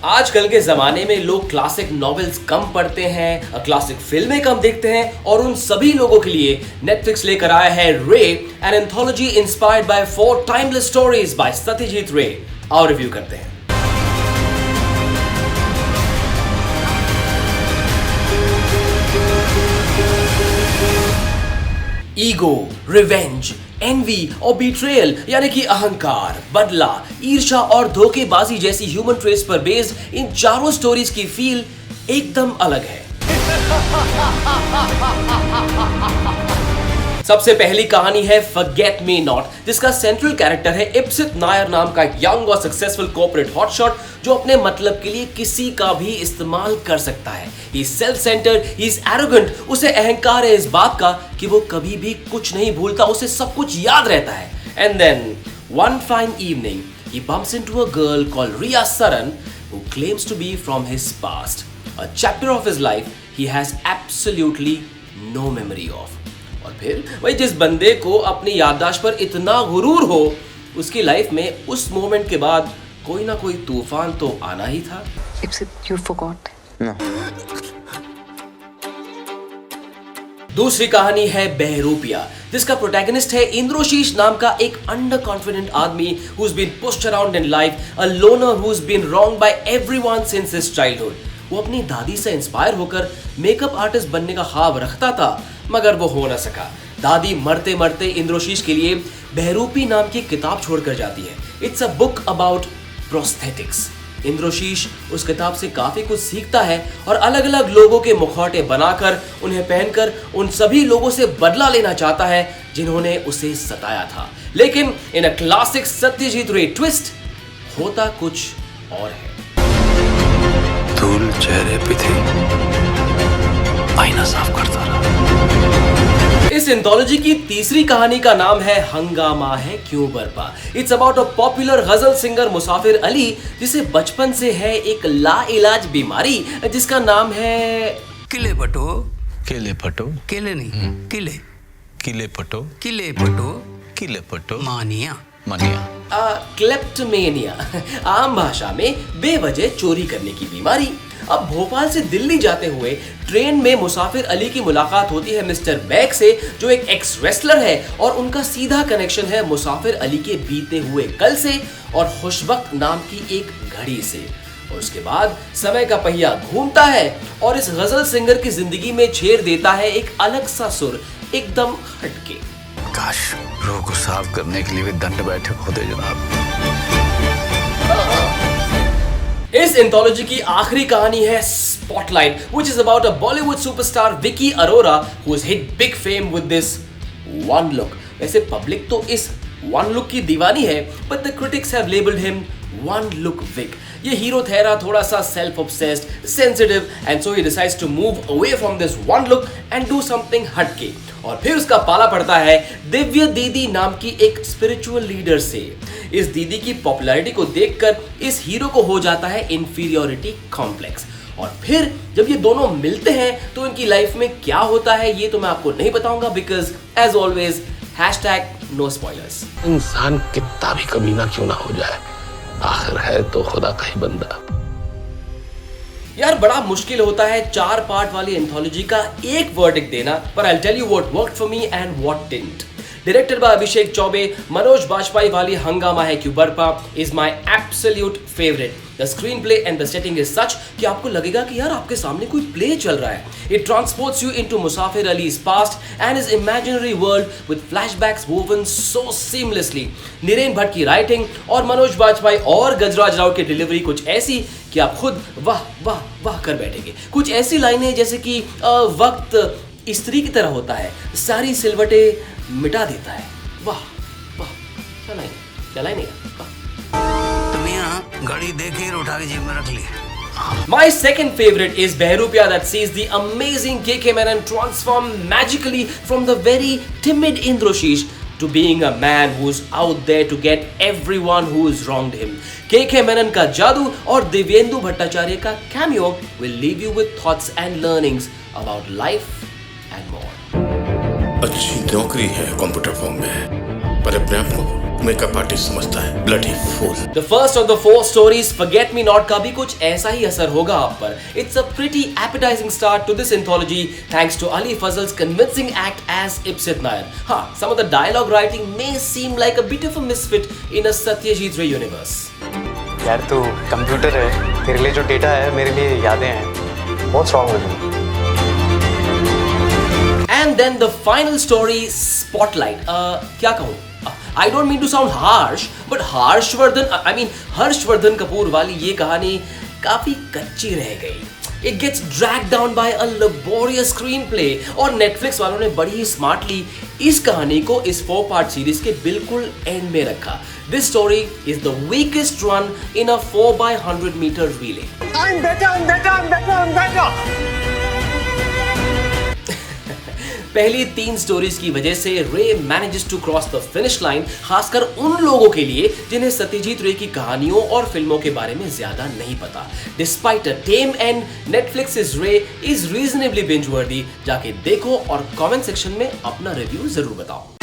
आजकल के जमाने में लोग क्लासिक नॉवेल्स कम पढ़ते हैं, क्लासिक फिल्में कम देखते हैं और उन सभी लोगों के लिए नेटफ्लिक्स लेकर आया है रे, an anthology inspired by 4 timeless stories bye Satyajit रे। आओ रिव्यू करते हैं। ईगो, रिवेंज, एनवी और बिट्रेयल यानी कि अहंकार, बदला, ईर्ष्या और धोखेबाजी जैसी ह्यूमन ट्रेट्स पर बेस्ड इन चारों स्टोरीज की फील एकदम अलग है। सबसे पहली कहानी है फॉरगेट मी नॉट, जिसका सेंट्रल कैरेक्टर है इप्सित नायर नाम का यंग और सक्सेसफुल कॉर्पोरेट हॉटशॉट जो अपने मतलब के लिए किसी का भी इस्तेमाल कर सकता है। He is self centred, he is arrogant, उसे अहंकार है इस बात का कि वो कभी भी कुछ नहीं भूलता, उसे सब कुछ याद रहता है। And then one fine evening he bumps into a girl called Riya Saran who claims to be from his past, a chapter of his life he has absolutely no memory of। और फिर वही जिस बंदे को अपनी याददाश्त पर इतना गुरूर हो, उसकी लाइफ में उस मोमेंट के बाद कोई ना कोई तूफान तो आना ही था। You forgot. No. दूसरी कहानी है बहरूपिया, जिसका प्रोटैगनिस्ट है इंद्रोशीष नाम का एक अंडर कॉन्फिडेंट आदमी who has been pushed around in life, a loner who has been wronged by everyone since his childhood। वो अपनी दादी से इंस्पायर होकर मेकअप आर्टिस्ट बनने का ख्वाब रखता था, मगर वो हो ना सका। दादी मरते मरते इंद्रोशीष के लिए बहरूपी नाम की किताब छोड़कर जाती है। It's a book about prosthetics. Indrashish उस किताब से काफी कुछ सीखता है और अलग अलग लोगों के मुखौटे बनाकर उन्हें पहनकर उन सभी लोगों से बदला लेना चाहता है जिन्होंने उसे सताया था। लेकिन इन अ क्लासिक सत्यजीत रे ट्विस्ट होता कुछ और है। धूल चेहरे पे थी, आईना साफ करता रहा। इस एंथोलॉजी की तीसरी कहानी का नाम है हंगामा Hai Kyon बरपा। It's about a popular गजल सिंगर मुसाफिर अली, जिसे बचपन से है एक लाइलाज बीमारी जिसका नाम है किले पटो। केले पटो, केले नहीं, किले। किले पटो, किले पटो, किले पटो, मानिया। मनिया। क्लेप्टोमेनिया, आम भाषा में बेवजह चोरी करने की बीमारी। अब भोपाल से दिल्ली जाते हुए ट्रेन में मुसाफिर अली की मुलाकात होती है मिस्टर बैग से, जो एक एक्स रेसलर है और उनका सीधा कनेक्शन है मुसाफिर अली के बीते हुए कल से और खुशवक्त नाम की एक घड़ी से। और उसके बाद समय का पहिया घूमता है और इस गजल सिंगर की जिंदगी में छेड़ देता है एक अलग सा सुर, एकदम हटके। काश रूह को साफ करने के लिए भी दंड बैठक होते जनाब। इस एंथोलॉजी की आखिरी कहानी है spotlight, which is about a Bollywood superstar Vicky Arora who has hit big fame with this one look। वैसे पब्लिक तो इस one look की दीवानी है, but the critics have labeled him one look Vic। ये हीरो ठहरा थोड़ा सा self obsessed, sensitive, and so he decides to move away from this one look and do something हटके। और फिर उसका पाला पड़ता है दिव्य दीदी नाम की एक स्पिरिचुअल लीडर से। इस दीदी की पॉपुलैरिटी को देखकर इस हीरो को हो जाता है इंफीरियोरिटी कॉम्प्लेक्स। और फिर जब ये दोनों मिलते हैं तो इनकी लाइफ में क्या होता है ये तो मैं आपको नहीं बताऊंगा, because as always #no spoilers। इंसान कितना भी कमीना क्यों ना हो जाए, आखिर है तो खुदा का ही बंदा। यार बड़ा मुश्किल होता है 4 पार्ट वाली एंथोलॉजी का एक वर्डिक्ट देना, पर I tell you what worked for me and what didn't. Directed by Abhishek Chaubey, Manoj Bajpayee वाली Hungama Hai Kyon Barpa is my absolute favourite. The screenplay and the setting is such कि आपको लगेगा कि यार आपके सामने कोई प्ले चल रहा है। It transports you into Musafir अली's past and his imaginary world with flashbacks woven so seamlessly। Niren Bhatt की राइटिंग और मनोज बाजपेयी और गजराज राव की डिलीवरी कुछ ऐसी कि आप खुद वाह वाह वाह कर बैठेंगे। कुछ ऐसी लाइनें जैसे कि वक्त स्त्री की तरह होता है, सारी सिलवटे मिटा देता है। वाह वाह, चलाई नहीं तुम यहाँ घड़ी देखे ही उठा के जेब में रख ली। My second favorite is Behrupia, that sees the amazing KK Menon transform magically from the very timid Indroshish to being a man who's out there to get everyone who has wronged him। KK Menon का जादू और दिव्येंदु भट्टाचार्य का cameo will leave you with thoughts and learnings about life and more। अच्छी नौकरी है computer form में, पर अपने आप को मेकअप आर्टिस्ट समझता है, bloody fool. The first of the 4 stories, Forget Me Not, का भी कुछ ऐसा ही असर होगा आप पर. It's a pretty appetizing start to this anthology thanks to Ali Fazal's convincing act as Ipsit Nair. हाँ, some of the dialogue writing may seem like a bit of a misfit in a Satyajit Ray universe. यार तू computer है, तेरे लिए जो data है मेरे लिए यादें हैं. बहुत स्ट्रॉन्ग लगी. And then the final story, Spotlight. क्या कहूँ? I don't mean to sound harsh, but Harshvardhan Kapoor वाली ये कहानी काफी कच्ची रह गई. It gets dragged down by a laborious screenplay और Netflix वालों ने बड़ी ही स्मार्टली इस कहानी को इस 4-part सीरीज के बिल्कुल एंड में रखा. This story is the weakest run in a 4x100 meter relay. I'm better. पहली 3 स्टोरीज की वजह से Ray manages to cross the finish line, खासकर उन लोगों के लिए जिन्हें सत्यजीत रे की कहानियों और फिल्मों के बारे में ज्यादा नहीं पता. Despite a time and, Netflix रे इज रीजनेबली बिंज वर्दी. जाके देखो और कमेंट सेक्शन में अपना रिव्यू जरूर बताओ.